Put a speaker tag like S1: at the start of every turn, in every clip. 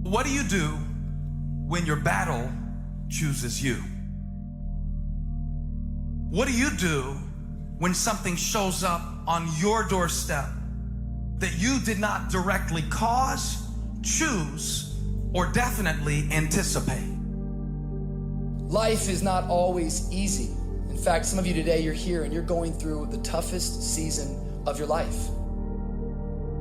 S1: What do you do when your battle chooses you? What do you do when something shows up on your doorstep that you did not directly cause, choose, or definitely anticipate?
S2: Life is not always easy. In fact, some of you today, you're here and you're going through the toughest season of your life.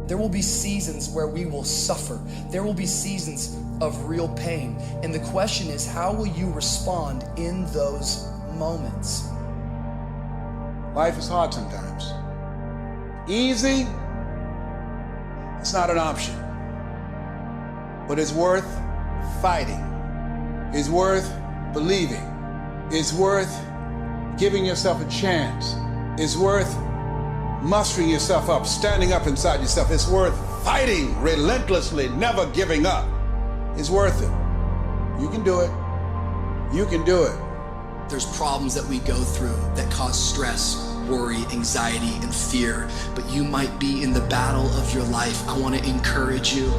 S2: There will be seasons where we will suffer. There will be seasons of real pain. And the question is, how will you respond in those moments?
S3: Life is hard sometimes. Easy, it's not an option. But it's worth fighting. It's worth believing. It's worth giving yourself a chance. It's worth mustering yourself up, standing up inside yourself. It's worth fighting relentlessly, never giving up. It's worth it. You can do it. You can do it.
S2: There's problems that we go through that cause stress, worry, anxiety, and fear, but you might be in the battle of your life. I want to encourage you.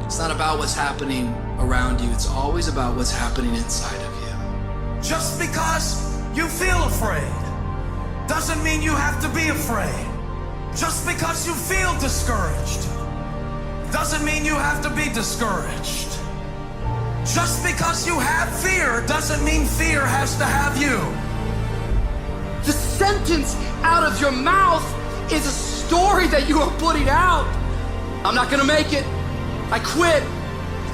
S2: It's not about what's happening around you. It's always about what's happening inside of you.
S1: Just because you feel afraid doesn't mean you have to be afraid. Just because you feel discouraged doesn't mean you have to be discouraged. Just because you have fear doesn't mean fear has to have you.
S2: The sentence out of your mouth is a story that you are putting out. I'm not gonna make it. I quit.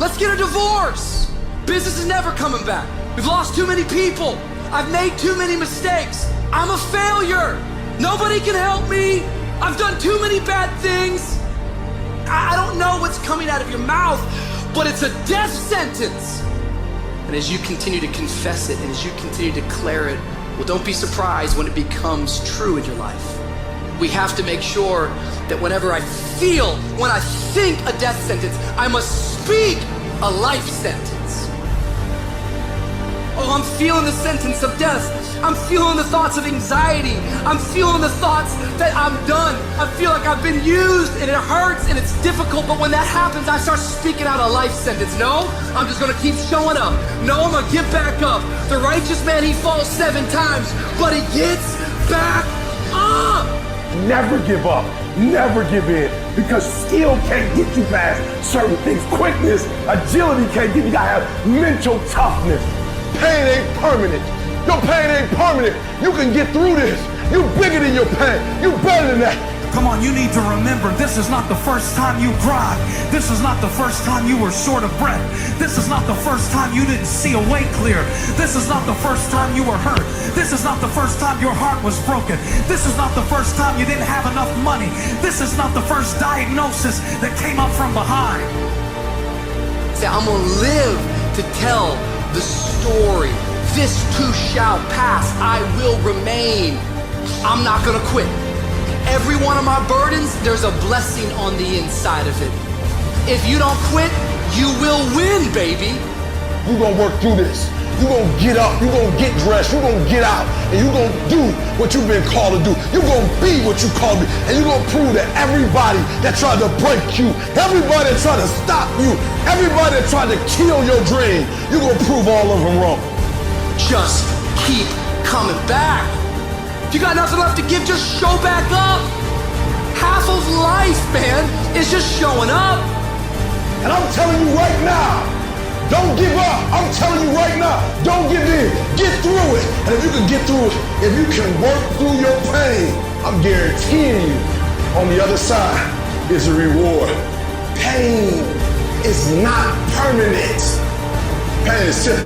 S2: Let's get a divorce. Business is never coming back. We've lost too many people. I've made too many mistakes. I'm a failure. Nobody can help me. I've done too many bad things. I don't know what's coming out of your mouth, but it's a death sentence. And as you continue to confess it and as you continue to declare it, well, don't be surprised when it becomes true in your life. We have to make sure that whenever I feel, when I think a death sentence, I must speak a life sentence. Oh, I'm feeling the sentence of death. I'm feeling the thoughts of anxiety. I'm feeling the thoughts that I'm done. I feel like I've been used and it hurts and it's difficult, but when that happens, I start speaking out a life sentence. No, I'm just gonna keep showing up. No, I'm gonna get back up. The righteous man, he falls 7 times, but he gets back up.
S4: Never give up, never give in, because skill can't get you past certain things. Quickness, agility can't get you. You gotta have mental toughness. Pain ain't permanent. Your pain ain't permanent. You can get through this. You bigger than your pain. You better than that.
S1: Come on, you need to remember, this is not the first time you cried. This is not the first time you were short of breath. This is not the first time you didn't see a way clear. This is not the first time you were hurt. This is not the first time your heart was broken. This is not the first time you didn't have enough money. This is not the first diagnosis that came up from behind.
S2: Say, I'm gonna live to tell the story. This too shall pass. I will remain. I'm not gonna quit. Every one of my burdens, there's a blessing on the inside of it. If you don't quit, you will win, baby.
S4: You're gonna work through this. You're gonna get up, you're gonna get dressed, you're gonna get out, and you're gonna do what you've been called to do. You're gonna be what you called to be, and you're gonna prove that everybody that tried to break you, everybody that tried to stop you, everybody that tried to kill your dream, you're gonna prove all of them wrong.
S2: Just keep coming back. If you got nothing left to give, just show back up. Half of life, man, is just showing up.
S4: And I'm telling you right now, don't give up. I'm telling you right now, don't give in. Get through it. And if you can get through it, if you can work through your pain, I'm guaranteeing you, on the other side is a reward. Pain is not permanent. Pain is temporary.